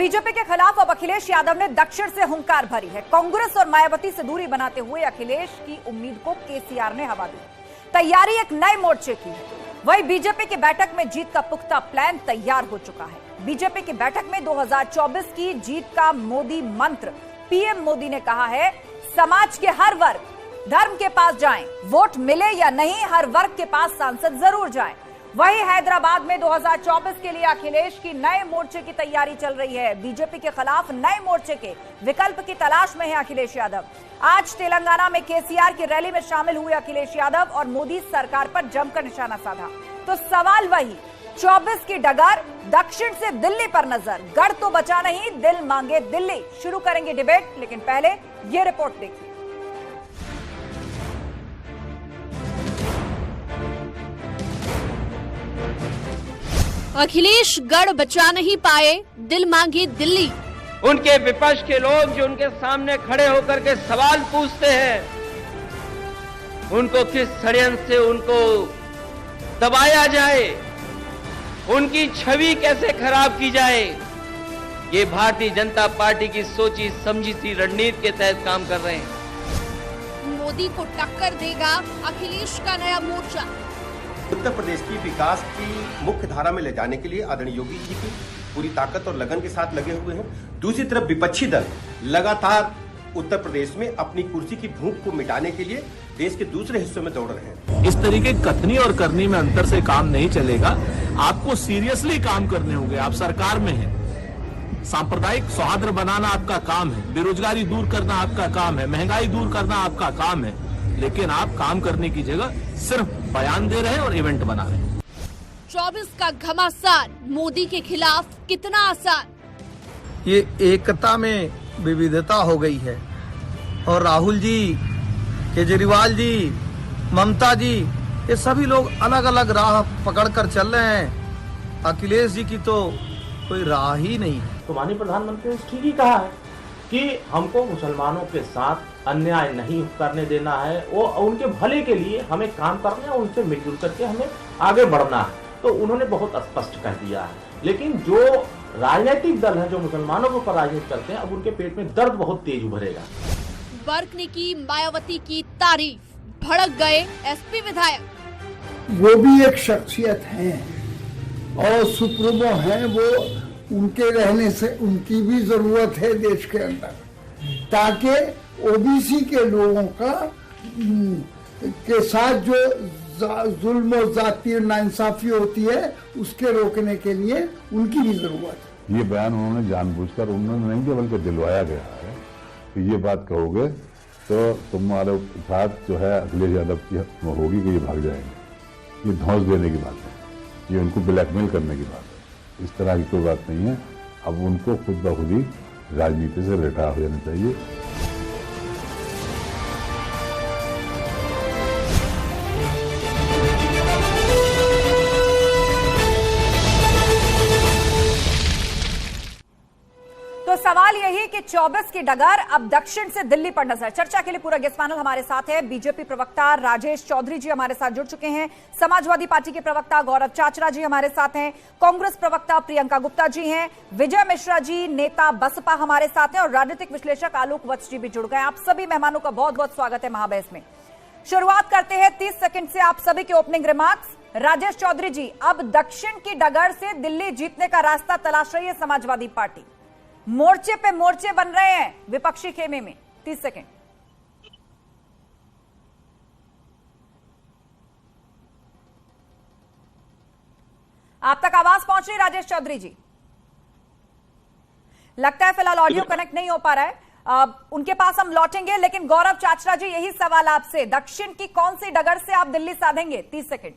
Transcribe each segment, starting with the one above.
BJP के खिलाफ अब अखिलेश यादव ने दक्षिण से हुंकार भरी है। कांग्रेस और मायावती से दूरी बनाते हुए अखिलेश की उम्मीद को केसीआर ने हवा दी। तैयारी एक नए मोर्चे की है। वहीं बीजेपी की बैठक में जीत का पुख्ता प्लान तैयार हो चुका है। बीजेपी की बैठक में 2024 की जीत का मोदी मंत्र। पीएम मोदी ने कहा है, समाज के हर वर्ग, धर्म के पास जाएं, वोट मिले या नहीं, हर वर्ग के पास सांसद जरूर जाएं। वहीं हैदराबाद में 2024 के लिए अखिलेश की नए मोर्चे की तैयारी चल रही है। बीजेपी के खिलाफ नए मोर्चे के विकल्प की तलाश में है अखिलेश यादव। आज तेलंगाना में केसीआर की रैली में शामिल हुए अखिलेश यादव और मोदी सरकार पर जमकर निशाना साधा। तो सवाल वही, 24 की डगर, दक्षिण से दिल्ली पर नजर। गढ़ तो बचा नहीं, दिल मांगे दिल्ली। शुरू करेंगे डिबेट, लेकिन पहले ये रिपोर्ट देखिए। अखिलेश गढ़ बचा नहीं पाए, दिल मांगे दिल्ली। उनके विपक्ष के लोग जो उनके सामने खड़े होकर के सवाल पूछते हैं, उनको किस षड्यंत्र से उनको दबाया जाए, उनकी छवि कैसे खराब की जाए, ये भारतीय जनता पार्टी की सोची समझी सी रणनीति के तहत काम कर रहे हैं। मोदी को टक्कर देगा अखिलेश का नया मोर्चा। उत्तर प्रदेश की विकास की मुख्य धारा में ले जाने के लिए आदरणीय योगी जी की पूरी ताकत और लगन के साथ लगे हुए हैं। दूसरी तरफ विपक्षी दल लगातार उत्तर प्रदेश में अपनी कुर्सी की भूख को मिटाने के लिए देश के दूसरे हिस्सों में दौड़ रहे हैं। इस तरीके कथनी और करनी में अंतर से काम नहीं चलेगा। आपको सीरियसली काम करने होंगे। आप सरकार में हैं, सांप्रदायिक सौहार्द बनाना आपका काम है, बेरोजगारी दूर करना आपका काम है, महंगाई दूर करना आपका काम है, लेकिन आप काम करने की जगह सिर्फ बयान दे रहे हैं और इवेंट बना रहे हैं। 24 का घमासान मोदी के खिलाफ कितना आसान। ये एकता में विविधता हो गई है और राहुल जी, केजरीवाल जी, ममता जी, ये सभी लोग अलग अलग राह पकड़कर चल रहे हैं। अखिलेश जी की तो कोई राह ही नहीं है। तो माननीय प्रधानमंत्री ने ठीक ही कहा है कि हमको मुसलमानों के साथ अन्याय नहीं करने देना है, वो उनके भले के लिए हमें काम करना है, उनसे मिलजुल करके हमें आगे बढ़ना है। तो उन्होंने बहुत स्पष्ट कह दिया है। लेकिन जो राजनीतिक दल है जो मुसलमानों के ऊपर राजनीति करते हैं, अब उनके पेट में दर्द बहुत तेज उभरेगा। वर्क ने की मायावती की तारीफ, भड़क गए एसपी विधायक। वो भी एक शख्सियत है और सुप्रीमो है, वो उनके रहने से उनकी भी जरूरत है देश के अंदर, ताकि ओबीसी के लोगों का के साथ जो जुल्म और जातीय नाइंसाफी होती है उसके रोकने के लिए उनकी भी जरूरत है। ये बयान उन्होंने जानबूझकर उन्होंने नहीं दिया, बल्कि दिलवाया गया है कि ये बात कहोगे तो तुम्हारे साथ जो है अखिलेश यादव की होगी कि ये भाग जाएंगे। ये धौंस देने की बात है, ये उनको ब्लैकमेल करने की बात है। इस तरह की कोई बात नहीं है। अब उनको खुद ब खुद ही राजनीति से रिटायर हो जाना चाहिए। तो सवाल यही कि 24 की डगर अब दक्षिण से दिल्ली पर नजर। चर्चा के लिए पूरा गेस्ट पैनल हमारे साथ है। बीजेपी प्रवक्ता राजेश चौधरी जी हमारे साथ जुड़ चुके हैं, समाजवादी पार्टी के प्रवक्ता गौरव चाचरा जी हमारे साथ हैं, कांग्रेस प्रवक्ता प्रियंका गुप्ता जी हैं, विजय मिश्रा जी नेता बसपा हमारे साथ हैं और राजनीतिक विश्लेषक आलोक वत्स जी भी जुड़ गए। आप सभी मेहमानों का बहुत बहुत स्वागत है महाबहस में। शुरुआत करते हैं 30 सेकंड से आप सभी के ओपनिंग रिमार्क्स। राजेश चौधरी जी, अब दक्षिण की डगर से दिल्ली जीतने का रास्ता तलाश रही है समाजवादी पार्टी। मोर्चे पे मोर्चे बन रहे हैं विपक्षी खेमे में। 30 सेकंड। आप तक आवाज पहुंच रही राजेश चौधरी जी? लगता है फिलहाल ऑडियो कनेक्ट नहीं हो पा रहा है। उनके पास हम लौटेंगे, लेकिन गौरव चाचरा जी, यही सवाल आपसे, दक्षिण की कौन सी डगर से आप दिल्ली साधेंगे? 30 सेकंड।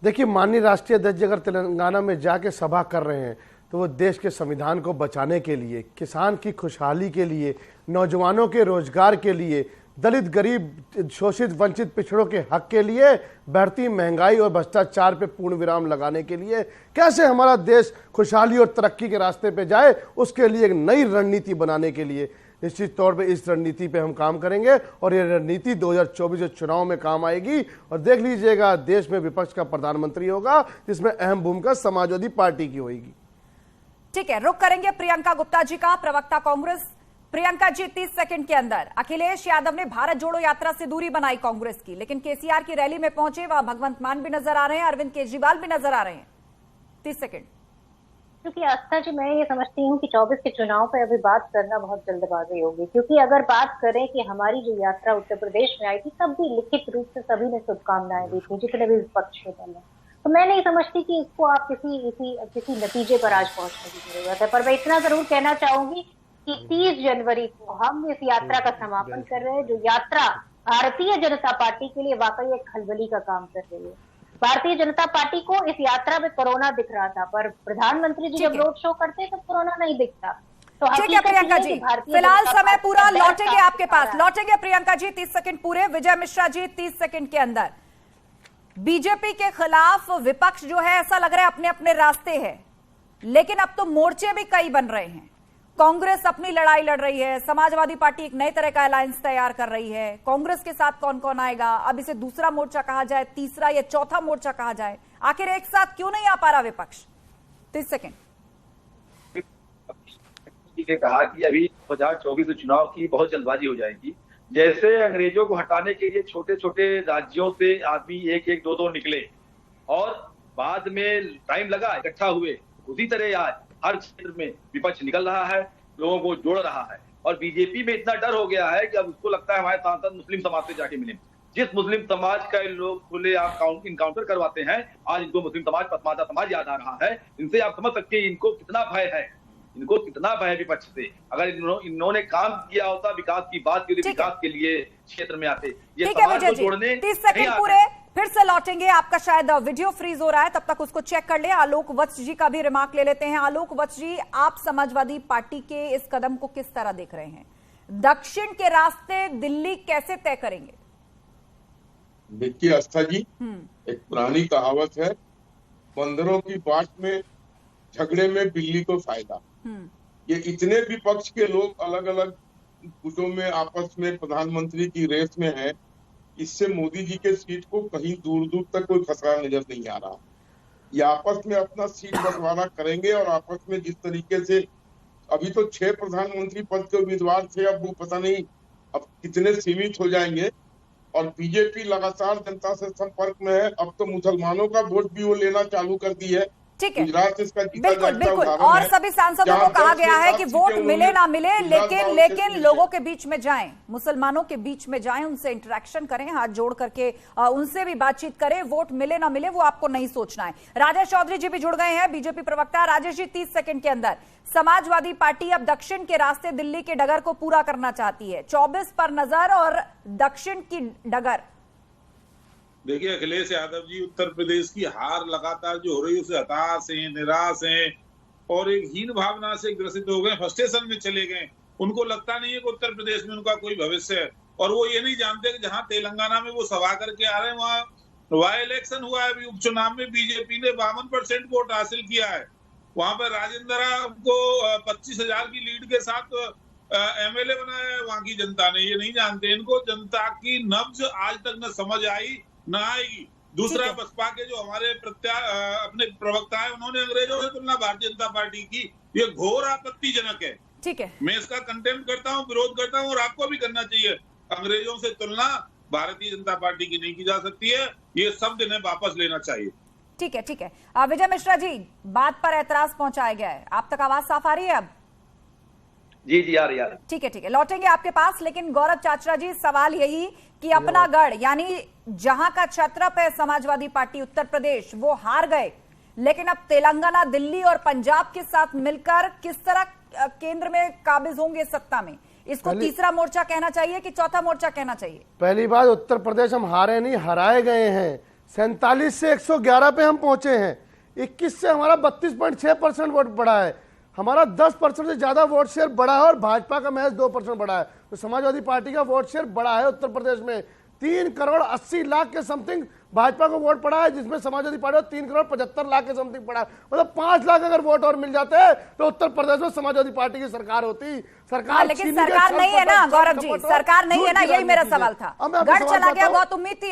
देखिए, माननीय राष्ट्रीय अध्यक्ष अगर तेलंगाना में जाके सभा कर रहे हैं तो वो देश के संविधान को बचाने के लिए, किसान की खुशहाली के लिए, नौजवानों के रोजगार के लिए, दलित, गरीब, शोषित, वंचित पिछड़ों के हक के लिए, बढ़ती महंगाई और भ्रष्टाचार पे पूर्ण विराम लगाने के लिए, कैसे हमारा देश खुशहाली और तरक्की के रास्ते पे जाए, उसके लिए एक नई रणनीति बनाने के लिए निश्चित तौर पे इस रणनीति पे हम काम करेंगे और ये रणनीति 2024 चुनाव में काम आएगी। और देख लीजिएगा, देश में विपक्ष का प्रधानमंत्री होगा जिसमें अहम भूमिका समाजवादी पार्टी की होगी। ठीक है, रुक करेंगे प्रियंका गुप्ता जी का, प्रवक्ता कांग्रेस। प्रियंका जी, 30 सेकंड के अंदर अखिलेश यादव ने भारत जोड़ो यात्रा से दूरी बनाई कांग्रेस की, लेकिन केसीआर की रैली में पहुंचे, वहां भगवंत मान भी नजर आ रहे हैं, अरविंद केजरीवाल भी नजर आ रहे हैं। 30 सेकंड। क्योंकि आस्था जी, मैं ये समझती हूँ कि 24 के चुनाव पर अभी बात करना बहुत जल्दबाजी होगी, क्योंकि अगर बात करें कि हमारी जो यात्रा उत्तर प्रदेश में आई थी, तब भी लिखित रूप से सभी ने शुभकामनाएं दी थी, जितने भी विपक्ष के दल हैं। तो मैं नहीं समझती कि इसको आप किसी नतीजे पर आज पहुंचने की जरूरत है। पर मैं इतना जरूर कहना चाहूंगी कि 30 जनवरी को हम इस यात्रा का समापन कर रहे हैं, जो यात्रा भारतीय जनता पार्टी के लिए वाकई एक खलबली का काम कर रही है। भारतीय जनता पार्टी को इस यात्रा में कोरोना दिख रहा था, पर प्रधानमंत्री जी जब रोड शो करते तो कोरोना नहीं दिखता। तो ठीक है प्रियंका जी, फिलहाल समय पूरा, लौटेंगे आपके पास, लौटेंगे प्रियंका जी, 30 सेकंड पूरे। विजय मिश्रा जी, 30 सेकंड के अंदर। बीजेपी के खिलाफ विपक्ष जो है, ऐसा लग रहा है अपने अपने रास्ते है, लेकिन अब तो मोर्चे भी कई बन रहे हैं। कांग्रेस अपनी लड़ाई लड़ रही है, समाजवादी पार्टी एक नए तरह का अलायंस तैयार कर रही है। कांग्रेस के साथ कौन कौन आएगा, अब इसे दूसरा मोर्चा कहा जाए, तीसरा या चौथा मोर्चा कहा जाए, आखिर एक साथ क्यों नहीं आ पा रहा विपक्ष? 30 सेकंड। ने कहा कि अभी 2024 चुनाव की बहुत जल्दबाजी हो जाएगी। जैसे अंग्रेजों को हटाने के लिए छोटे छोटे राज्यों से आदमी एक एक दो निकले और बाद में टाइम लगा, इकट्ठा हुए, उसी तरह आज हर क्षेत्र में विपक्ष निकल रहा है, लोगों को जोड़ रहा है। और बीजेपी में इतना डर हो गया है कि अब उसको लगता है हमारे सांसद मुस्लिम समाज से जाके मिले। जिस मुस्लिम समाज का लोग खुले आप इनकाउंटर करवाते हैं, आज इनको मुस्लिम समाज, पसमानदा समाज याद आ रहा है। इनसे आप समझ सकते हैं इनको कितना भय है, इनको कितना भय विपक्ष से। अगर इन्होंने काम किया होता, विकास की बात की, विकास के लिए क्षेत्र में आते, ये समाज को जोड़ने। 30 सेकंड पूरे, फिर से लौटेंगे। आपका शायद वीडियो फ्रीज हो रहा है, तब तक उसको चेक कर ले। आलोक वत्स जी का भी रिमार्क ले लेते हैं। आलोक वत्स जी, आप समाजवादी पार्टी के इस कदम को किस तरह देख रहे हैं? दक्षिण के रास्ते दिल्ली कैसे तय करेंगे? देखिए आस्था जी, एक पुरानी कहावत है, बंदरों की बाट में झगड़े में बिल्ली को फायदा। ये इतने विपक्ष के लोग अलग अलग गुटों में आपस में प्रधानमंत्री की रेस में हैं, इससे मोदी जी के सीट को कहीं दूर दूर तक कोई खतरा नजर नहीं आ रहा। ये आपस में अपना सीट बंटवारा करेंगे और आपस में जिस तरीके से अभी तो 6 प्रधानमंत्री पद के उम्मीदवार थे, अब वो पता नहीं अब कितने सीमित हो जाएंगे। और बीजेपी लगातार जनता से संपर्क में है, अब तो मुसलमानों का वोट भी वो लेना चालू कर दी है। ठीक है, गुजरात इसका बिल्कुल। और सभी सांसदों को कहा गया है कि वोट मिले ना मिले, लेकिन लोगों के बीच में जाएं, मुसलमानों के बीच में जाएं, उनसे इंटरेक्शन करें, हाथ जोड़ करके उनसे भी बातचीत करें। वोट मिले ना मिले वो आपको नहीं सोचना है। राजेश चौधरी जी भी जुड़ गए हैं, बीजेपी प्रवक्ता। राजेश जी, 30 सेकंड के अंदर, समाजवादी पार्टी अब दक्षिण के रास्ते दिल्ली के डगर को पूरा करना चाहती है, 24 पर नजर और दक्षिण की डगर। देखिए, अखिलेश यादव जी उत्तर प्रदेश की हार लगातार जो हो रही है उससे हताश हैं, निराश हैं और एक हीन भावना से ग्रसित हो गए, फ्रस्ट्रेशन में चले गए। उनको लगता नहीं है कि उत्तर प्रदेश में उनका कोई भविष्य है, और वो ये नहीं जानते कि जहां तेलंगाना में वो सभा करके आ रहे हैं, वहां वाई इलेक्शन हुआ है, अभी उपचुनाव में बीजेपी ने 52% वोट हासिल किया है। वहां पर राजेंद्रा को 25,000 की लीड के साथ एमएलए बनाया है वहां की जनता ने। ये नहीं जानते, इनको जनता की नब्ज आज तक न समझ आई न आएगी। दूसरा, बसपा के जो हमारे अपने प्रवक्ता है, उन्होंने अंग्रेजों से तुलना भारतीय जनता पार्टी की, ये घोर आपत्तिजनक है। ठीक है, मैं इसका कंटेम्प्ट करता हूँ, विरोध करता हूँ, और आपको भी करना चाहिए। अंग्रेजों से तुलना भारतीय जनता पार्टी की नहीं की जा सकती है, ये शब्द इन्हें वापस लेना चाहिए। ठीक है, ठीक है। विजय मिश्रा जी, बात पर ऐतराज पहुंचाया गया है, आप तक आवाज साफ आ रही है अब? जी जी, आ रही है। ठीक है, ठीक है, लौटेंगे आपके पास। लेकिन गौरव चाचरा जी, सवाल यही कि अपना गढ़, यानी जहां का छत्रप है समाजवादी पार्टी उत्तर प्रदेश, वो हार गए, लेकिन अब तेलंगाना, दिल्ली और पंजाब के साथ मिलकर किस तरह केंद्र में काबिज होंगे सत्ता में? इसको तीसरा मोर्चा कहना चाहिए कि चौथा मोर्चा कहना चाहिए? पहली बात, उत्तर प्रदेश हम हारे नहीं, हराए गए हैं। 47 से 111 पे हम पहुंचे हैं। 21 से हमारा 32.6% वोट बढ़ा है। हमारा 10% से ज्यादा वोट शेयर बढ़ा है और भाजपा का महज 2% बढ़ा है। तो समाजवादी पार्टी का वोट शेयर बढ़ा है उत्तर प्रदेश में। 3 करोड़ 80 लाख के समथिंग भाजपा को वोट पड़ा है, जिसमें समाजवादी पार्टी को 3,75,00,000 के समथिंग पड़ा है। मतलब 5 लाख अगर वोट और मिल जाते हैं तो उत्तर प्रदेश में समाजवादी पार्टी की सरकार होती। सरकार लेकिन सरकार नहीं है ना गौरव जी, सरकार नहीं है ना, यही मेरा सवाल था। गढ़ चला गया, बहुत उम्मीद थी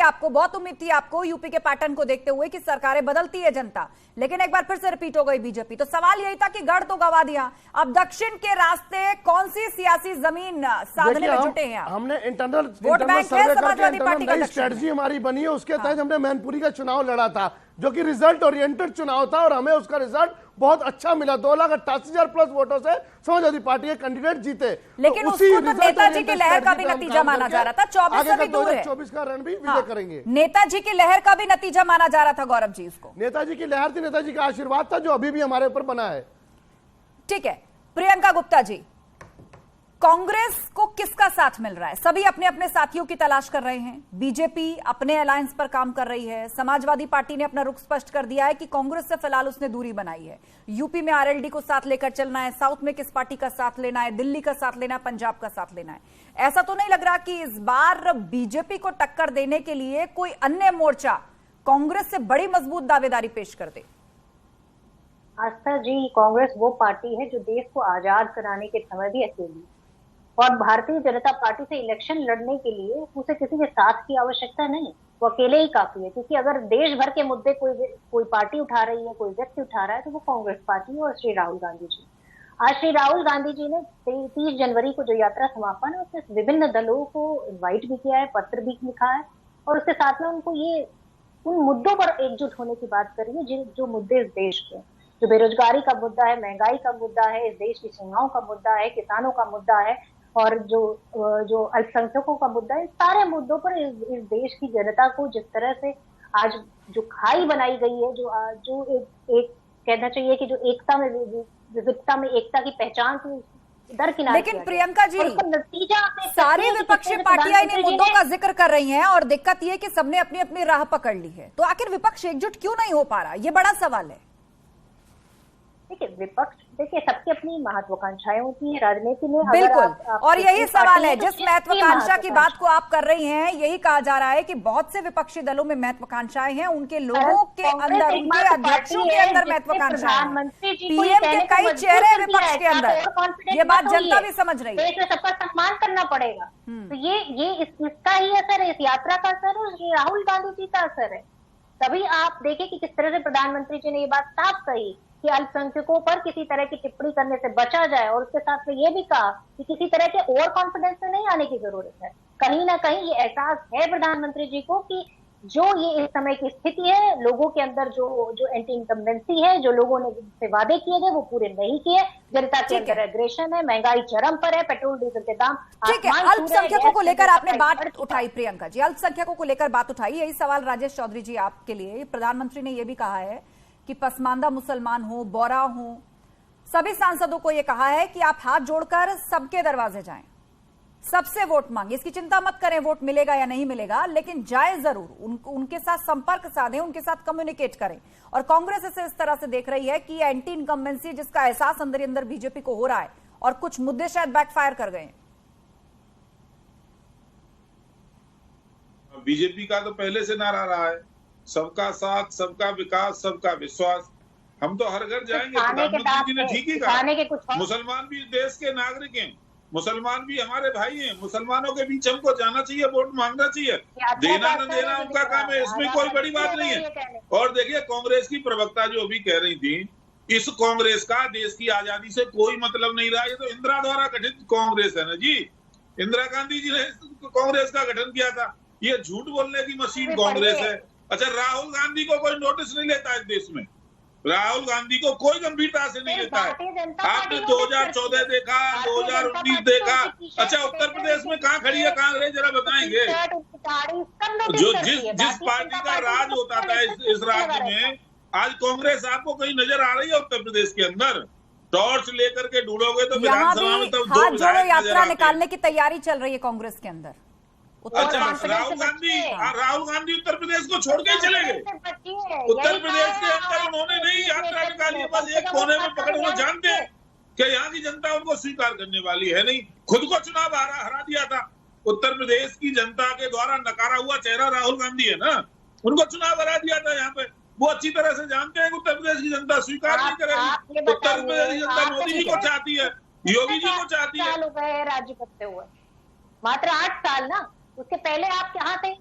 आपको यूपी के पैटर्न को देखते हुए कि सरकारें बदलती है जनता, लेकिन एक बार फिर से रिपीट हो गई बीजेपी। तो सवाल यही था कि गढ़ तो गवा दिया, अब दक्षिण के रास्ते कौन सी सियासी जमीन साधने में जुटे हैं? हमने इंटरनल स्ट्रेटजी हमारी बनी है, उसके तहत हमने मैनपुरी का चुनाव लड़ा था, जो कि रिजल्ट ओरिएंटेड चुनाव था और हमें उसका रिजल्ट बहुत अच्छा मिला। 2,88,000 प्लस वोटों से समाजवादी पार्टी के कैंडिडेट जीते। लेकिन उसको तो नेताजी की लहर का भी नतीजा माना जा रहा था। 24 से भी दूर है, 24 का रण भी विजय करेंगे। नेताजी की लहर का भी नतीजा माना जा रहा था गौरव जी उसको। नेताजी की लहर थी, नेताजी का आशीर्वाद था, जो अभी भी हमारे ऊपर बना है। ठीक है, प्रियंका गुप्ता जी, कांग्रेस को किसका साथ मिल रहा है? सभी अपने अपने साथियों की तलाश कर रहे हैं। बीजेपी अपने अलायंस पर काम कर रही है। समाजवादी पार्टी ने अपना रुख स्पष्ट कर दिया है कि कांग्रेस से फिलहाल उसने दूरी बनाई है। यूपी में आरएलडी को साथ लेकर चलना है, साउथ में किस पार्टी का साथ लेना है, दिल्ली का साथ लेना है, पंजाब का साथ लेना है। ऐसा तो नहीं लग रहा कि इस बार बीजेपी को टक्कर देने के लिए कोई अन्य मोर्चा कांग्रेस से बड़ी मजबूत दावेदारी पेश कर दे? आस्था जी, कांग्रेस वो पार्टी है जो देश को आजाद कराने के समय भी अकेली, और भारतीय जनता पार्टी से इलेक्शन लड़ने के लिए उसे किसी के साथ की आवश्यकता नहीं, वो अकेले ही काफी है। क्योंकि अगर देश भर के मुद्दे कोई पार्टी उठा रही है, कोई व्यक्ति उठा रहा है, तो वो कांग्रेस पार्टी और श्री राहुल गांधी जी। आज श्री राहुल गांधी जी ने 30 जनवरी को जो यात्रा समापन है उसमें विभिन्न दलों को इन्वाइट भी किया है, पत्र भी लिखा है, और उसके साथ में उनको ये उन मुद्दों पर एकजुट होने की बात करी है जो मुद्दे इस देश के, जो बेरोजगारी का मुद्दा है, महंगाई का मुद्दा है, इस देश की सीमाओं का मुद्दा है, किसानों का मुद्दा है, और जो अल्पसंख्यकों का मुद्दा है। सारे मुद्दों पर इस देश की जनता को जिस तरह से आज जो खाई बनाई गई है, जो एक कहना चाहिए कि जो एकता में विविधता में एकता की पहचान थी, दरकिनार। लेकिन प्रियंका जी, सारी विपक्षी पार्टियां इन मुद्दों का जिक्र कर रही हैं और दिक्कत ये कि सबने अपनी अपनी राह पकड़ ली है, तो आखिर विपक्ष एकजुट क्यों नहीं हो पा रहा? ये बड़ा सवाल है। देखिए, विपक्ष सबकी अपनी महत्वाकांक्षाएं होती हैं राजनीति में। बिल्कुल, और यही सवाल है, जिस महत्वाकांक्षा की बात को आप कर रही हैं, यही कहा जा रहा है कि बहुत से विपक्षी दलों में महत्वाकांक्षाएं हैं, उनके लोगों के अंदर, उनके अध्यक्षों के अंदर महत्वाकांक्षाएं हैं, पीएम के कई चेहरे विपक्ष के अंदर। ये बात जनता भी समझ रही है। सबका सम्मान करना पड़ेगा। तो ये इसका ही असर है, इस यात्रा का असर है, श्री राहुल गांधी जी का असर है। तभी आप देखें कि किस तरह से प्रधानमंत्री जी ने ये बात साफ कही कि अल्पसंख्यकों पर किसी तरह की टिप्पणी करने से बचा जाए, और उसके साथ में ये भी कहा कि किसी तरह के ओवर कॉन्फिडेंस से नहीं आने की जरूरत है। कहीं ना कहीं ये एहसास है प्रधानमंत्री जी को कि जो ये इस समय की स्थिति है, लोगों के अंदर जो एंटी इनकम्बेंसी है, जो लोगों ने से वादे किए गए वो पूरे नहीं किए, जनता के अंदर एग्रेशन है, महंगाई चरम पर है, पेट्रोल डीजल के दाम। ठीक है, अल्पसंख्यकों को लेकर आपने बात उठाई प्रियंका जी, अल्पसंख्यकों को लेकर बात उठाई। यही सवाल राजेश चौधरी जी आपके लिए। प्रधानमंत्री ने यह भी कहा है कि पसमानदा मुसलमान हो, बोरा हो, सभी सांसदों को यह कहा है कि आप हाथ जोड़कर सबके दरवाजे जाएं, सबसे वोट मांगे, इसकी चिंता मत करें वोट मिलेगा या नहीं मिलेगा, लेकिन जाए जरूर, उनके साथ संपर्क साधें, उनके साथ कम्युनिकेट करें। और कांग्रेस इसे इस तरह से देख रही है कि एंटी इनकम्बेंसी जिसका एहसास अंदर ही अंदर बीजेपी को हो रहा है, और कुछ मुद्दे शायद बैकफायर कर गए। बीजेपी का तो पहले से नारा रहा है, सबका साथ, सबका विकास, सबका विश्वास। हम तो हर घर जाएंगे। प्रधानमंत्री जी ने ठीक ही कहा, मुसलमान भी देश के नागरिक हैं, मुसलमान भी हमारे भाई हैं, मुसलमानों के बीच हमको जाना चाहिए, वोट मांगना चाहिए, देना न देना उनका काम है, इसमें कोई बड़ी बात नहीं है। और देखिए, कांग्रेस की प्रवक्ता जो अभी कह रही थी, इस कांग्रेस का देश की आजादी से कोई मतलब नहीं रहा। ये तो इंदिरा द्वारा गठित कांग्रेस है ना जी, इंदिरा गांधी जी ने कांग्रेस का गठन किया था। ये झूठ बोलने की मशीन कांग्रेस है। अच्छा, राहुल गांधी को कोई नोटिस नहीं लेता है देश में, राहुल गांधी को कोई गंभीरता से नहीं लेता है। आपने 2014 देखा, 2019 देखा। अच्छा, उत्तर प्रदेश में कहाँ खड़ी है कांग्रेस, जरा बताएंगे? जो जिस पार्टी का राज होता था इस राज्य में, आज कांग्रेस आपको कहीं नजर आ रही है उत्तर प्रदेश के अंदर? टॉर्च लेकर के ढूंढोगे तो विधानसभा में तब हाथ जोड़ो यात्रा निकालने की तैयारी चल रही है कांग्रेस के अंदर। अच्छा, राहुल गांधी उत्तर प्रदेश को छोड़ के चले गए। उत्तर प्रदेश के अंदर उन्होंने नहीं यात्रा निकाली, बस एक कोने में पकड़। वो जानते हैं कि यहाँ की जनता उनको स्वीकार करने वाली है नहीं। खुद को चुनाव हरा दिया था। उत्तर प्रदेश की जनता के द्वारा नकारा हुआ चेहरा राहुल गांधी है ना। उनको चुनाव हरा दिया था यहाँ पे। वो अच्छी तरह से जानते हैं कि उत्तर प्रदेश की जनता स्वीकार नहीं करेगी। उत्तर प्रदेश की जनता मोदी जी को चाहती है, योगी जी को चाहती है। साल हो गए राज्य करते हुए, मात्र 8 साल ना, उसके पहले आप कहाँ थे?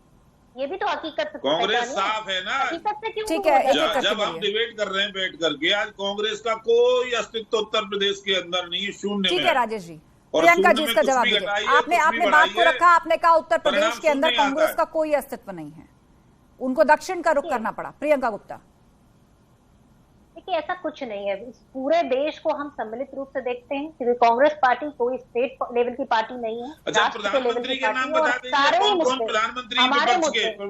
ये भी तो हकीकत। कांग्रेस साफ है ना। ठीक है, जब हम डिबेट कर रहे हैं बैठ करके, आज कांग्रेस का कोई अस्तित्व उत्तर प्रदेश के अंदर नहीं है, शून्य में। ठीक है राजेश जी, प्रियंका जी इसका जवाब दीजिए। आपने बात को रखा, आपने कहा उत्तर प्रदेश के अंदर कांग्रेस का कोई अस्तित्व नहीं है, उनको दक्षिण का रुख करना पड़ा। प्रियंका गुप्ता, देखिए ऐसा कुछ नहीं है। इस पूरे देश को हम सम्मिलित रूप से देखते हैं, क्योंकि कांग्रेस पार्टी कोई स्टेट लेवल की पार्टी नहीं है। अच्छा, प्रधानमंत्री के नाम बता दीजिए, कौन कौन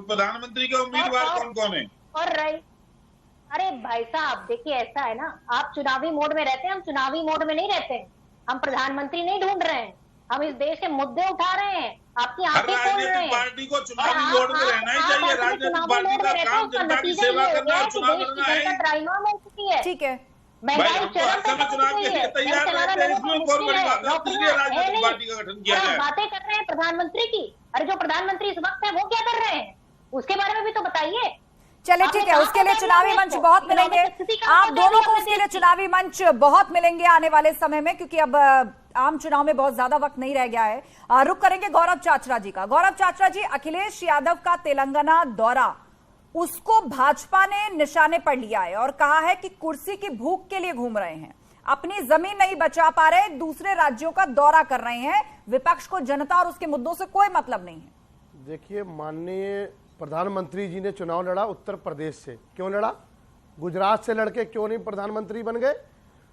प्रधानमंत्री के उम्मीदवार कौन कौन है? और रही, अरे भाई साहब देखिए ऐसा है ना, आप चुनावी मोड में रहते हैं, हम चुनावी मोड में नहीं रहते हैं। हम प्रधानमंत्री नहीं ढूंढ रहे हैं, हम इस देश के मुद्दे उठा रहे हैं, आपकी आंखें खोल रहे हैं। पार्टी को चुनावी मोड में रहना ही चाहिए। राजनीतिक पार्टी का काम जनता की सेवा करना है, चुनाव लड़ना है। ठीक है, महंगाई चुनाव के लिए तैयार रहते हैं, इसमें कौन बड़ी बात है? इसलिए राजनीतिक पार्टी का गठन किया जाए। बातें कर रहे हैं प्रधानमंत्री की, अरे जो प्रधानमंत्री इस वक्त है वो क्या कर रहे हैं, उसके बारे में भी तो बताइए। चलिए ठीक है, उसके लिए चुनावी मंच बहुत मिलेंगे, आप दोनों को उसके लिए चुनावी मंच बहुत मिलेंगे आने वाले समय में, क्योंकि अब आम चुनाव में बहुत ज्यादा वक्त नहीं रह गया है। रुक करेंगे गौरव चाचरा जी का। गौरव चाचरा जी, अखिलेश यादव का तेलंगाना दौरा, उसको भाजपा ने निशाने पर लिया है और कहा है कि कुर्सी की भूख के लिए घूम रहे हैं, अपनी जमीन नहीं बचा पा रहे, दूसरे राज्यों का दौरा कर रहे हैं, विपक्ष को जनता और उसके मुद्दों से कोई मतलब नहीं है। देखिए, माननीय प्रधानमंत्री जी ने चुनाव लड़ा उत्तर प्रदेश से, क्यों लड़ा? गुजरात से लड़के क्यों नहीं प्रधानमंत्री बन गए?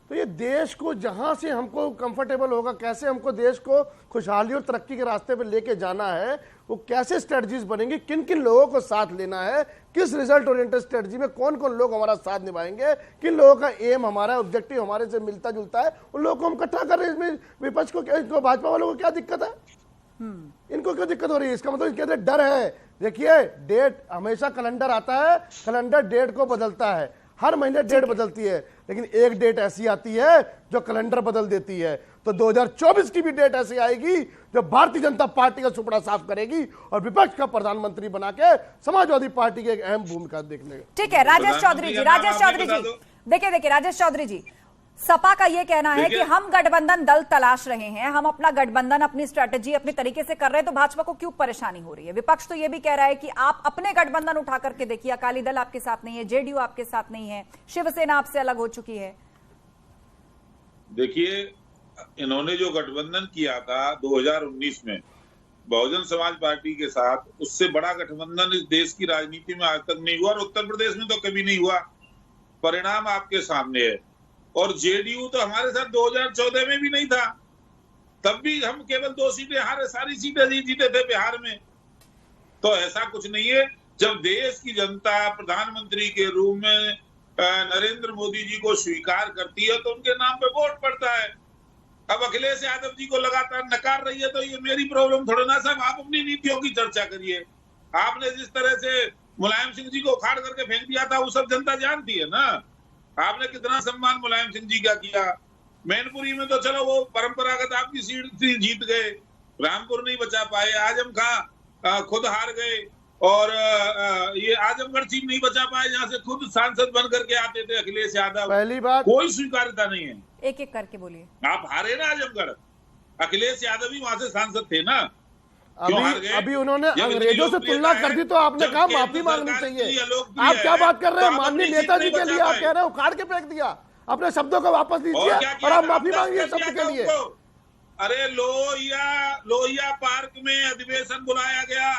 तो ये देश को जहां से हमको कंफर्टेबल होगा, कैसे हमको देश को खुशहाली और तरक्की के रास्ते पे लेके जाना है, वो कैसे स्ट्रेटजीज बनेंगी, किन किन लोगों को साथ लेना है, किस रिजल्ट ओरिएंटेड स्ट्रेटजी में कौन कौन लोग हमारा साथ निभाएंगे, किन लोगों का एम हमारा ऑब्जेक्टिव हमारे से मिलता जुलता है, उन लोगों को हम इकट्ठा कर रहे हैं। इसमें विपक्ष को, इनको भाजपा वालों को क्या दिक्कत है? इनको क्यों दिक्कत हो रही है? इसका मतलब इनके अंदर डर है। देखिए, डेट हमेशा कैलेंडर आता है, कैलेंडर डेट को बदलता है, हर महीने डेट बदलती है, लेकिन एक डेट ऐसी आती है जो कैलेंडर बदल देती है। तो 2024 की भी डेट ऐसी आएगी जो भारतीय जनता पार्टी का सुपड़ा साफ करेगी और विपक्ष का प्रधानमंत्री बना के समाजवादी पार्टी की एक अहम भूमिका देखने का। ठीक है, राजेश चौधरी जी, देखिए राजेश चौधरी जी, सपा का यह कहना है कि हम गठबंधन दल तलाश रहे हैं, हम अपना गठबंधन अपनी स्ट्रेटेजी अपनी तरीके से कर रहे हैं, तो भाजपा को क्यों परेशानी हो रही है? विपक्ष तो यह भी कह रहा है कि आप अपने गठबंधन उठा करके देखिए, अकाली दल आपके साथ नहीं है, जेडीयू आपके साथ नहीं है, शिवसेना आपसे अलग हो चुकी है। देखिए, इन्होंने जो गठबंधन किया था 2019 में बहुजन समाज पार्टी के साथ, उससे बड़ा गठबंधन इस देश की राजनीति में आज तक नहीं हुआ और उत्तर प्रदेश में तो कभी नहीं हुआ। परिणाम आपके सामने है। और जेडीयू तो हमारे साथ 2014 में भी नहीं था, तब भी हम केवल 2 सीटें हारे, सारी सीटें जीते थे बिहार में। तो ऐसा कुछ नहीं है। जब देश की जनता प्रधानमंत्री के रूप में नरेंद्र मोदी जी को स्वीकार करती है तो उनके नाम पे वोट पड़ता है। अब अखिलेश यादव जी को लगातार नकार रही है तो ये मेरी प्रॉब्लम थोड़ा ना। साहब, आप अपनी नीतियों की चर्चा करिए। आपने जिस तरह से मुलायम सिंह जी को उखाड़ करके फेंक दिया था वो सब जनता जानती है ना। आपने कितना सम्मान मुलायम सिंह जी का किया। मैनपुरी में तो चलो वो परंपरागत आपकी सीट जीत गए, रामपुर नहीं बचा पाए, आजम खां खुद हार गए और ये आजमगढ़ सीट नहीं बचा पाए जहां से खुद सांसद बन करके आते थे अखिलेश यादव। पहली बात, कोई स्वीकार्यता नहीं है। एक एक करके बोलिए। आप हारे ना आजमगढ़, अखिलेश यादव ही वहां से सांसद थे ना। अभी उन्होंने अंग्रेजों से तुलना कर दी तो आपने कहा माफी मांगनी चाहिए। आप क्या बात कर रहे हैं? माननीय नेताजी के लिए आप कह रहे हैं उखाड़ के फेंक दिया, अपने शब्दों को वापस लीजिए और आप माफी मांगिए शब्द के लिए। अरे लोहिया पार्क में अधिवेशन बुलाया गया।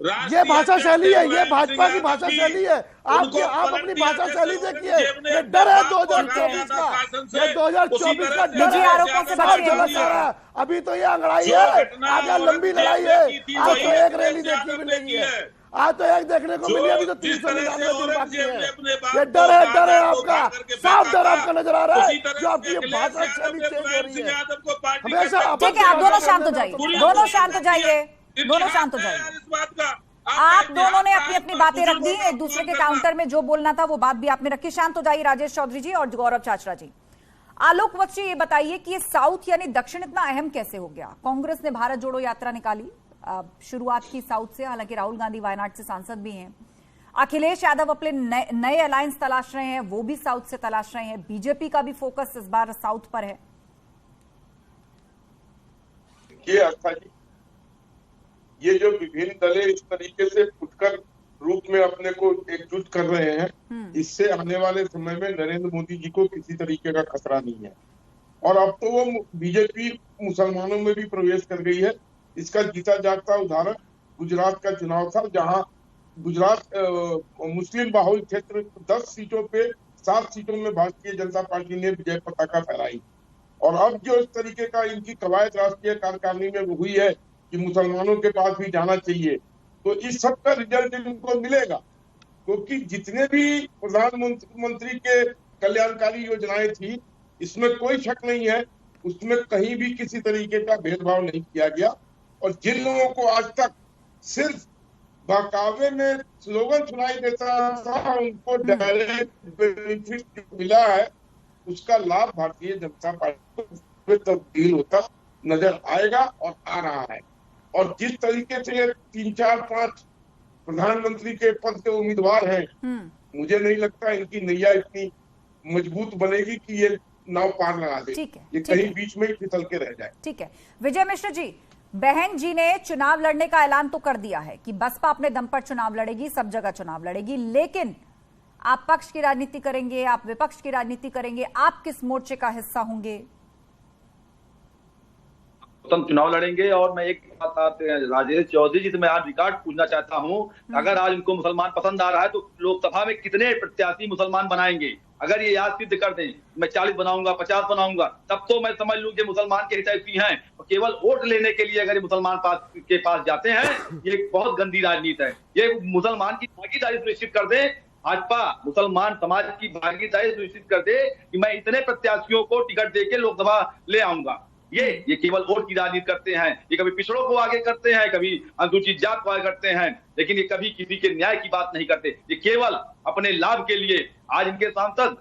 ये भाषा शैली है, ये भाजपा की भाषा शैली है। आप अपनी भाषा शैली देखिए। ये डर है 2024 का, ये 2024 का डर है। अभी तो ये अंगड़ाई है, आगे लंबी लड़ाई है। आज तो एक रैली देखने को मिलेगी है, आज तो एक देखने को मिली, अभी तो 399 दिन बाकी है। ये डर है आपका, साफ डर आपका नजर आ रहा है जो आपकी भाषा शैली चेंज हो रही है हमेशा। ठीक है, आप दोनों शांत हो जाइए, दोनों शांत हो जाइए, दोनों शांत हो जाइए। आप दोनों ने अपनी अपनी बातें रख दी, एक दूसरे के काउंटर में जो बोलना था वो बात भी आपने रखी। शांत हो जाइए राजेश चौधरी जी और गौरव चाचरा जी। आलोक बख्शी, ये बताइए कि ये साउथ यानी दक्षिण इतना अहम कैसे हो गया? कांग्रेस ने भारत जोड़ो यात्रा निकाली, शुरुआत की साउथ से, हालांकि राहुल गांधी वायनाड से सांसद भी हैं। अखिलेश यादव अपने नए अलायंस तलाश रहे हैं, वो भी साउथ से तलाश रहे हैं। बीजेपी का भी फोकस इस बार साउथ पर है। ये जो विभिन्न दलें इस तरीके से फुटकर रूप में अपने को एकजुट कर रहे हैं, इससे आने वाले समय में नरेंद्र मोदी जी को किसी तरीके का खतरा नहीं है। और अब तो वो बीजेपी मुसलमानों में भी प्रवेश कर गई है। इसका जीता जागता उदाहरण गुजरात का चुनाव था, जहां गुजरात मुस्लिम बाहुल क्षेत्र 10 सीटों पे 7 सीटों में भारतीय जनता पार्टी ने विजय पताका फहराई। और अब जो इस तरीके का इनकी कवायद राष्ट्रीय कार्यकारिणी में हुई है कि मुसलमानों के पास भी जाना चाहिए, तो इस सब का रिजल्ट इनको मिलेगा, क्योंकि जितने भी प्रधानमंत्री के कल्याणकारी योजनाएं थी, इसमें कोई शक नहीं है, उसमें कहीं भी किसी तरीके का भेदभाव नहीं किया गया। और जिन लोगों को आज तक सिर्फ बहकावे में स्लोगन सुनाई देता था, उनको डायरेक्ट बेनिफिट मिला है, उसका लाभ भारतीय जनता पार्टी को तब्दील होता नजर आएगा और आ रहा है। और जिस तरीके से ये 3, 4, 5 प्रधानमंत्री के पद के उम्मीदवार हैं, मुझे नहीं लगता इनकी नैया इतनी मजबूत बनेगी कि ये नाव पार लगा दे। ये कहीं बीच में ही फिसल के रह जाए। ठीक है विजय मिश्र जी, बहन जी ने चुनाव लड़ने का ऐलान तो कर दिया है कि बसपा अपने दम पर चुनाव लड़ेगी, सब जगह चुनाव लड़ेगी, लेकिन आप पक्ष की राजनीति करेंगे, आप विपक्ष की राजनीति करेंगे, आप किस मोर्चे का हिस्सा होंगे? हम चुनाव लड़ेंगे। और मैं एक बात राजेश चौधरी जी से मैं आज रिकॉर्ड पूछना चाहता हूं, अगर आज उनको मुसलमान पसंद आ रहा है तो लोकसभा में कितने प्रत्याशी मुसलमान बनाएंगे? अगर ये याद सिद्ध कर दें, मैं 40 बनाऊंगा, 50 बनाऊंगा, तब तो मैं समझ लूं कि मुसलमान के हितैषी हैं। और केवल वोट लेने के लिए अगर ये मुसलमान के पास जाते हैं, ये बहुत गंदी राजनीति है। ये मुसलमान की भागीदारी सुनिश्चित कर दे, भाजपा मुसलमान समाज की भागीदारी सुनिश्चित कर दे कि मैं इतने प्रत्याशियों को टिकट देके लोकसभा ले आऊंगा। ये केवल वोट की राजनीति करते हैं। ये कभी पिछड़ों को आगे करते हैं, कभी अनुसूचित जात को आगे करते हैं, लेकिन ये कभी किसी के न्याय की बात नहीं करते। ये केवल अपने लाभ के लिए आज इनके सांसद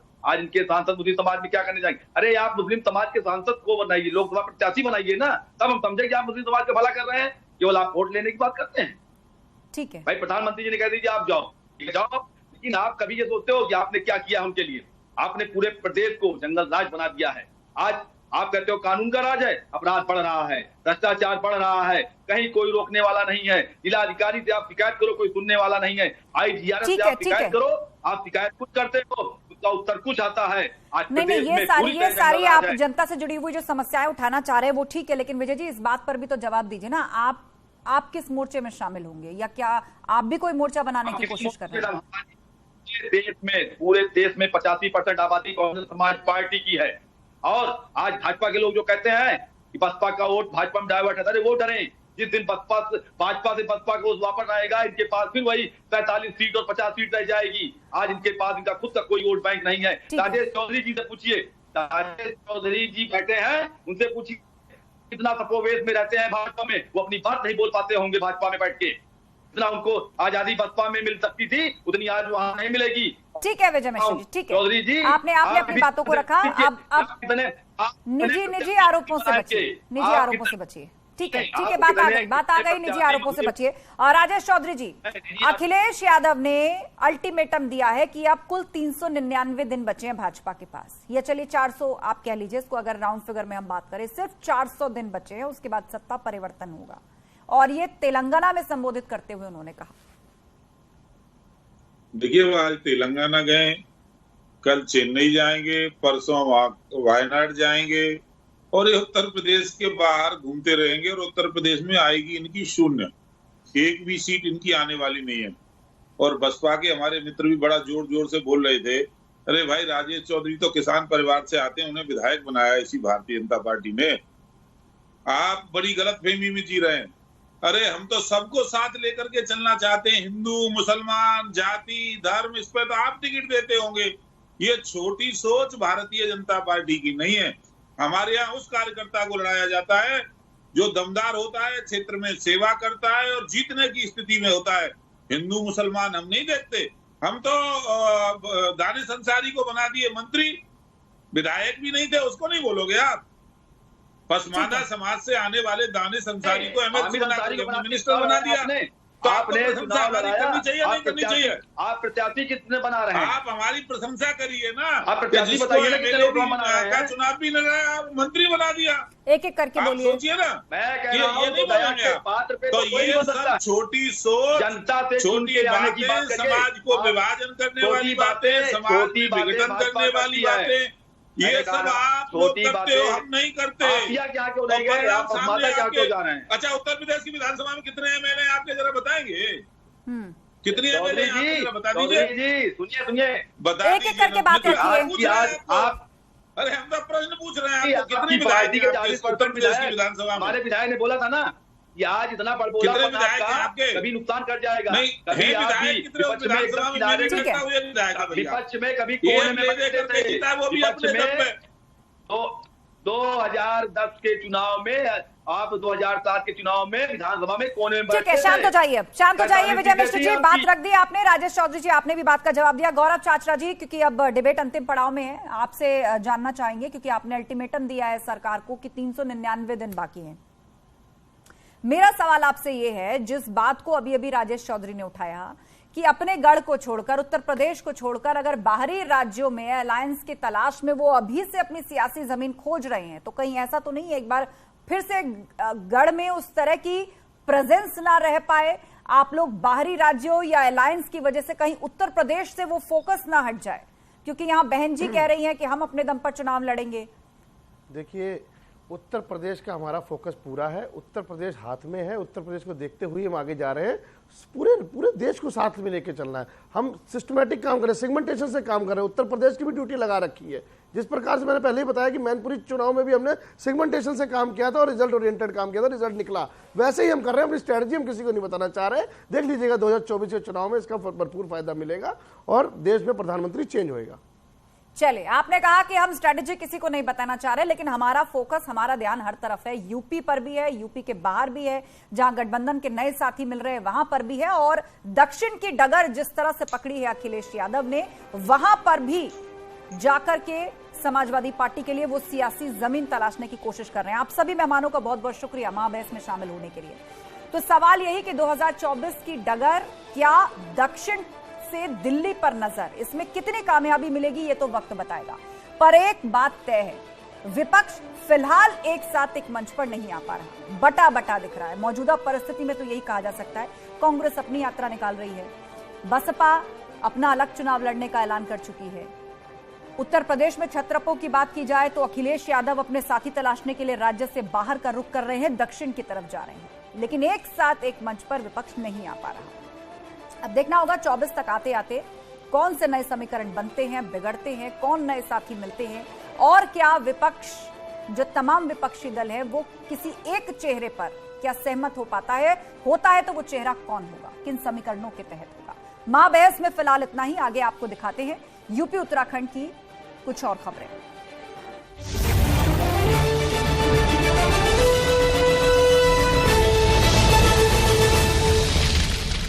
मुस्लिम समाज में क्या करने जाएंगे? अरे आप मुस्लिम समाज के सांसद को बनाइए, लोकसभा प्रत्याशी बनाइए ना, तब हम समझे कि आप मुस्लिम समाज का भला कर रहे हैं। केवल आप वोट लेने की बात करते हैं। ठीक है भाई, प्रधानमंत्री जी ने कह दीजिए आप जाओ, लेकिन आप कभी ये सोचते हो कि आपने क्या किया उनके लिए? आपने पूरे प्रदेश को जंगल राज बना दिया है। आज आप कहते हो कानून का राज है, अपराध बढ़ रहा है, भ्रष्टाचार बढ़ रहा है, कहीं कोई रोकने वाला नहीं है। जिला अधिकारी से आप शिकायत करो, कोई सुनने वाला नहीं है। IGRS से आप शिकायत करो, आप शिकायत कुछ करते हो, उसका उत्तर कुछ आता है। आज नहीं, ये सारी आप जनता से जुड़ी हुई जो समस्याएं उठाना चाह रहे हैं वो ठीक है, लेकिन विजय जी इस बात पर भी तो जवाब दीजिए ना, आप किस मोर्चे में शामिल होंगे, या क्या आप भी कोई मोर्चा बनाने की कोशिश कर रहे हैं? देश में, पूरे देश में 85% आबादी कांग्रेस समाज पार्टी की है। और आज भाजपा के लोग जो कहते हैं कि बसपा का वोट भाजपा में डाइवर्ट है, अरे वो डरे, जिस दिन भाजपा से बसपा को वापस आएगा, इनके पास फिर वही 45 सीट और 50 सीट रह जाएगी। आज इनके पास इनका खुद का कोई वोट बैंक नहीं है। राजेश चौधरी जी से पूछिए, राजेश चौधरी जी बैठे हैं, उनसे पूछिए कितना सपोवेश में रहते हैं भाजपा में, वो अपनी बात नहीं बोल पाते होंगे भाजपा में बैठ के। जितना उनको आजादी बसपा में मिल सकती थी, उतनी आज वहां नहीं मिलेगी। ठीक है विजय मिश्र जी, ठीक है, चौधरी जी आपने अपनी बातों को रखा। अब निजी आरोपों से बचिए, ठीक है, बात आ गई, निजी आरोपों से बचिए। और राजेश चौधरी जी, अखिलेश यादव ने अल्टीमेटम दिया है कि अब कुल 399 दिन बचे हैं भाजपा के पास, या चलिए 400 आप कह लीजिए इसको, अगर राउंड फिगर में हम बात करें, सिर्फ 400 दिन बचे हैं, उसके बाद सत्ता परिवर्तन होगा। और ये तेलंगाना में संबोधित करते हुए उन्होंने कहा। देखिए, वो आज तेलंगाना गए, कल चेन्नई जाएंगे, परसों वायनाड जाएंगे, और ये उत्तर प्रदेश के बाहर घूमते रहेंगे। और उत्तर प्रदेश में आएगी इनकी 0, एक भी सीट इनकी आने वाली नहीं है। और बसपा के हमारे मित्र भी बड़ा जोर जोर से बोल रहे थे, अरे भाई राजेश चौधरी तो किसान परिवार से आते हैं, उन्हें विधायक बनाया इसी भारतीय जनता पार्टी ने। आप बड़ी गलतफहमी में जी रहे हैं। अरे हम तो सबको साथ लेकर के चलना चाहते हैं, हिंदू मुसलमान जाति धर्म, इस पर तो आप टिकट देते होंगे। ये छोटी सोच भारतीय जनता पार्टी की नहीं है। हमारे यहाँ उस कार्यकर्ता को लड़ाया जाता है जो दमदार होता है, क्षेत्र में सेवा करता है और जीतने की स्थिति में होता है। हिंदू मुसलमान हम नहीं देखते। हम तो दानिश अंसारी को बना दिए मंत्री, विधायक भी नहीं थे, उसको नहीं बोलोगे आप? पसमानदा समाज से आने वाले दानिश अंसारी को MLC बना दिया, मिनिस्टर बना दिया। तो आपने प्रशंसा हमारी करनी चाहिए नहीं करनी चाहिए? आप प्रत्याशी कितने बना रहे हैं? आप हमारी प्रशंसा करिए ना। आप प्रत्याशी बताइए ना कितने लोग बना रहे हैं? चुनाव भी लड़ा, आप मंत्री बना दिया। एक एक करके बोलिए। सोचिए ना, मैं कह रहा हूं ये नहीं बोलेंगे आप। पात्र पे तो ये सब छोटी सोच, जनता से छोटी बातें, समाज को विभाजन करने वाली बातें, समाज में विघटन करने वाली बातें, ये सब आप लोग करते हो, हम नहीं करते। क्या क्यों नहीं गए? आप माता क्या क्यों जा रहे हैं? अच्छा, उत्तर प्रदेश की विधानसभा में कितने एमएलए आपके जरा बताएंगे? कितनी एमएलए आपके बता दीजिए जी। सुनिए बता एक एक करके बात रखिए। आप अरे हम तो प्रश्न पूछ रहे हैं आपको, कितनी पार्टी के 40% उत्तर प्रदेश की विधानसभा में? हमारे विधायक ने बोला था ना कि आज इतना बड़बोला आपके कभी नुकसान कर जाएगा। कभी आप भी विपक्ष में एकदम किनारे विपक्ष में कभी कोने में विपक्ष में। तो 2010 के चुनाव में, आप 2007 के चुनाव में विधानसभा में कोने में। ठीक है, शांत हो जाइए, शांत हो जाइए। विजय मिश्र जी, बात रख दी आपने। राजेश चौधरी जी, आपने भी बात का जवाब दिया। गौरव चाचरा जी, क्योंकि अब डिबेट अंतिम पड़ाव में है, आपसे जानना चाहेंगे, क्योंकि आपने अल्टीमेटम दिया है सरकार को कि 399 दिन बाकी हैं। मेरा सवाल आपसे ये है, जिस बात को अभी अभी राजेश चौधरी ने उठाया कि अपने गढ़ को छोड़कर, उत्तर प्रदेश को छोड़कर अगर बाहरी राज्यों में अलायंस की तलाश में वो अभी से अपनी सियासी जमीन खोज रहे हैं, तो कहीं ऐसा तो नहीं है एक बार फिर से गढ़ में उस तरह की प्रेजेंस ना रह पाए, आप लोग बाहरी राज्यों या अलायंस की वजह से कहीं उत्तर प्रदेश से वो फोकस ना हट जाए? क्योंकि यहां बहन जी कह रही हैं कि हम अपने दम पर चुनाव लड़ेंगे। देखिए, उत्तर प्रदेश का हमारा फोकस पूरा है, उत्तर प्रदेश हाथ में है, उत्तर प्रदेश को देखते हुए हम आगे जा रहे हैं। पूरे देश को साथ में लेके चलना है। हम सिस्टमैटिक काम कर रहे हैं, सेगमेंटेशन से काम कर रहे हैं। उत्तर प्रदेश की भी ड्यूटी लगा रखी है। जिस प्रकार से मैंने पहले ही बताया कि मैनपुरी चुनाव में भी हमने सेगमेंटेशन से काम किया था और रिजल्ट ओरिएंटेड काम किया था, रिजल्ट निकला। वैसे ही हम कर रहे हैं। अपनी स्ट्रेटजी हम किसी को नहीं बताना चाह रहे। देख लीजिएगा 2024 के चुनाव में इसका भरपूर फायदा मिलेगा और देश में प्रधानमंत्री चेंज होगा। चलिए, आपने कहा कि हम स्ट्रेटेजी किसी को नहीं बताना चाह रहे, लेकिन हमारा फोकस, हमारा ध्यान हर तरफ है। यूपी पर भी है, यूपी के बाहर भी है, जहां गठबंधन के नए साथी मिल रहे हैं वहां पर भी है, और दक्षिण की डगर जिस तरह से पकड़ी है अखिलेश यादव ने, वहां पर भी जाकर के समाजवादी पार्टी के लिए वो सियासी जमीन तलाशने की कोशिश कर रहे हैं। आप सभी मेहमानों का बहुत बहुत शुक्रिया महाबहस में शामिल होने के लिए। तो सवाल यही कि 2024 की डगर क्या दक्षिण से दिल्ली पर नजर, इसमें कितनी कामयाबी मिलेगी ये तो वक्त बताएगा। पर एक बात तय है, विपक्ष फिलहाल एक साथ एक मंच पर नहीं आ पा रहा, बटा बटा दिख रहा है। मौजूदा परिस्थिति में तो यही कहा जा सकता है। कांग्रेस अपनी यात्रा निकाल रही है, बसपा अपना अलग चुनाव लड़ने का ऐलान कर चुकी है। उत्तर प्रदेश में छत्रपों की बात की जाए तो अखिलेश यादव अपने साथी तलाशने के लिए राज्य से बाहर का रुख कर रहे हैं, दक्षिण की तरफ जा रहे हैं, लेकिन एक साथ एक मंच पर विपक्ष नहीं आ पा रहा। अब देखना होगा 24 तक आते आते कौन से नए समीकरण बनते हैं, बिगड़ते हैं, कौन नए साथी मिलते हैं, और क्या विपक्ष, जो तमाम विपक्षी दल है, वो किसी एक चेहरे पर क्या सहमत हो पाता है। होता है तो वो चेहरा कौन होगा, किन समीकरणों के तहत होगा। महाबहस में फिलहाल इतना ही। आगे आपको दिखाते हैं यूपी उत्तराखंड की कुछ और खबरें।